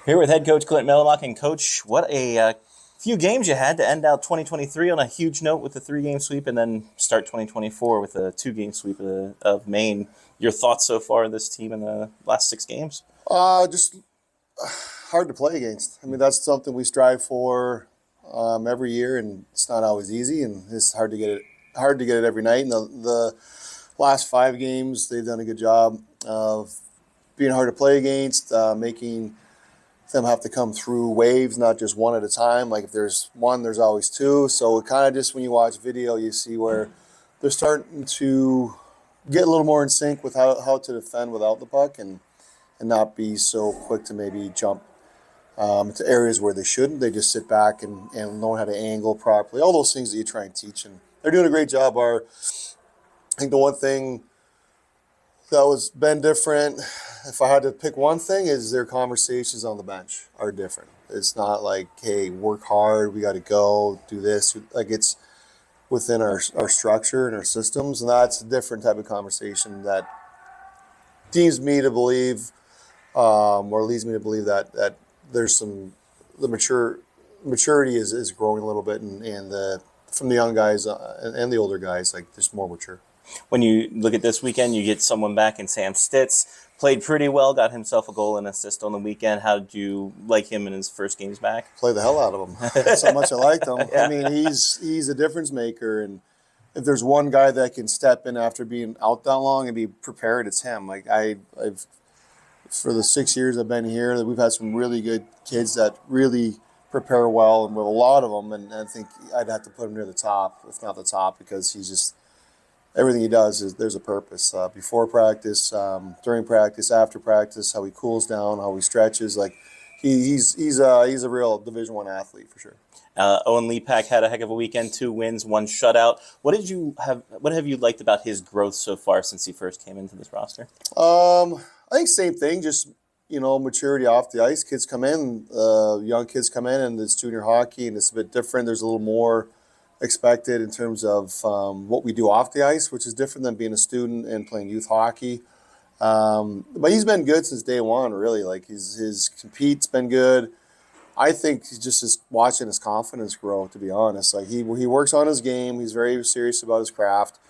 Here with head coach Clint Mylymok. And coach, what a few games you had to end out 2023 on a huge note with a 3-game sweep, and then start 2024 with a 2-game sweep of Maine. Your thoughts so far of this team in the last 6 games? Just hard to play against. I mean, that's something we strive for every year, and it's not always easy, and it's hard to get it. Hard to get it every night. And the last 5 games, they've done a good job of being hard to play against, making them have to come through waves, not just one at a time. Like if there's one, there's always two. So it kind of just when you watch video, you see where they're starting to get a little more in sync with how to defend without the puck and not be so quick to maybe jump to areas where they shouldn't. They just sit back and learn how to angle properly. All those things that you try and teach. And they're doing a great job. I think the one thing that was been different, if I had to pick one thing, is their conversations on the bench are different. It's not like, hey, work hard, we got to go, do this. Like it's within our structure and our systems, and that's a different type of conversation that leads me to believe that there's the maturity is growing a little bit, and from the young guys and the older guys, like there's more mature. When you look at this weekend, you get someone back in Sam Stitz. Played pretty well, got himself a goal and assist on the weekend. How did you like him in his first games back? Play the hell out of him. That's how much I liked him. Yeah. I mean, he's a difference maker, and if there's one guy that can step in after being out that long and be prepared, it's him. Like I've for the 6 years I've been here, we've had some really good kids that really prepare well, and with a lot of them, and I think I'd have to put him near the top, if not the top, because he's just everything he does is there's a purpose. Before practice, during practice, after practice, how he cools down, how he stretches. Like he's a real Division I athlete for sure. Owen Lepak had a heck of a weekend, 2 wins, 1 shutout. What have you liked about his growth so far since he first came into this roster? I think same thing, just maturity off the ice. Kids come in, young kids come in, and it's junior hockey, and it's a bit different. There's a little more expected in terms of what we do off the ice, which is different than being a student and playing youth hockey. But he's been good since day one, really. Like his compete's been good. I think he's just watching his confidence grow, to be honest. Like he works on his game. He's very serious about his craft,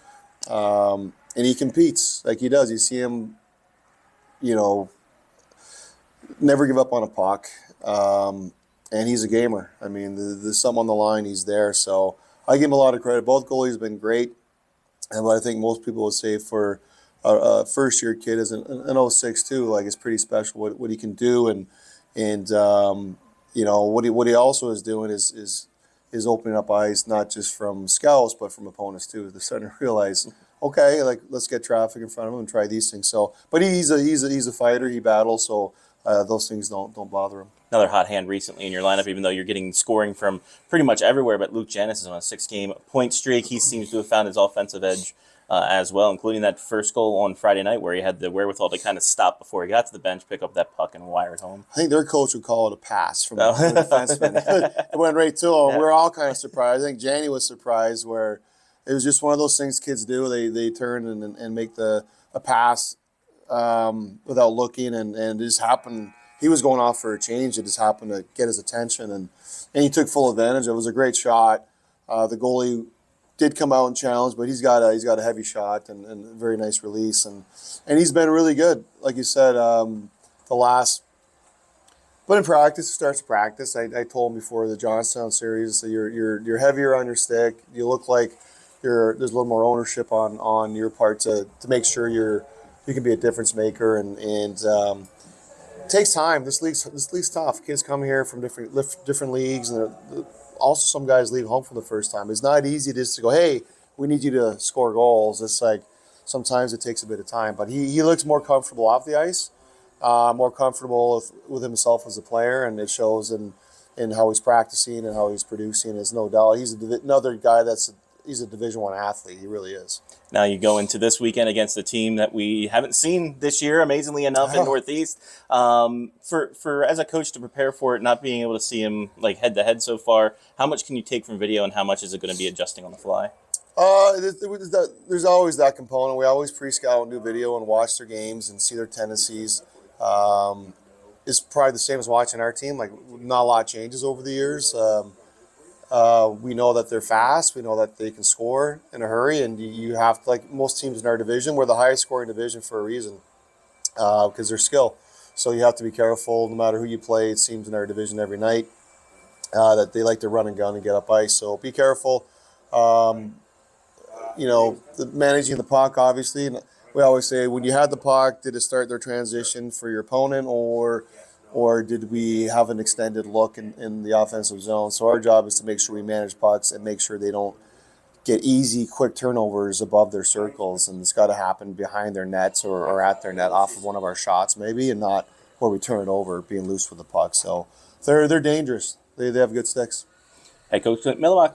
and he competes like he does. You see him, never give up on a puck, and he's a gamer. I mean, there's something on the line. He's there, so I give him a lot of credit. Both goalies have been great, and what I think most people would say for a first-year kid is an 06 too. Like it's pretty special what he can do, and what he also is doing is opening up eyes, not just from scouts but from opponents too. They're starting to realize, okay, like let's get traffic in front of him and try these things. So, but he's a fighter. He battles, so those things don't bother him. Another hot hand recently in your lineup, even though you're getting scoring from pretty much everywhere. But Luke Janus is on a 6-game point streak. He seems to have found his offensive edge as well, including that first goal on Friday night where he had the wherewithal to kind of stop before he got to the bench, pick up that puck, and wire it home. I think their coach would call it a pass from the defenseman. It went right to him. Yeah. We're all kind of surprised. I think Janny was surprised where it was just one of those things kids do. They turn and make a pass without looking, and it just happened. He was going off for a change. It just happened to get his attention, and he took full advantage. It was a great shot. The goalie did come out and challenge, but he's got a heavy shot and a very nice release, and he's been really good. Like you said, but in practice, it starts practice. I told him before the Johnstown series, so you're heavier on your stick. You look like there's a little more ownership on your part to make sure you can be a difference maker, and it takes time. This league's tough. Kids come here from different leagues, and also some guys leave home for the first time. It's not easy just to go, hey, we need you to score goals. It's like sometimes it takes a bit of time. But he looks more comfortable off the ice, more comfortable with himself as a player, and it shows in how he's practicing and how he's producing. There's no doubt. He's another guy he's a Division I athlete. He really is. Now you go into this weekend against a team that we haven't seen this year, amazingly enough, in Northeast. For as a coach to prepare for it, not being able to see him like head to head so far, how much can you take from video, and how much is it going to be adjusting on the fly? There's always that component. We always pre-scout and do video and watch their games and see their tendencies. is probably the same as watching our team. Like, not a lot of changes over the years. We know that they're fast. We know that they can score in a hurry, and you have to, like most teams in our division, we're the highest scoring division for a reason, because they're skill. So you have to be careful no matter who you play. It seems in our division every night that they like to run and gun and get up ice. So be careful. Managing the puck, obviously. And we always say, when you had the puck, did it start their transition for your opponent, or did we have an extended look in the offensive zone? So our job is to make sure we manage pucks and make sure they don't get easy, quick turnovers above their circles. And it's got to happen behind their nets or at their net off of one of our shots maybe, and not where we turn it over, being loose with the puck. So they're dangerous. They have good sticks. Head coach Clint Mylymok.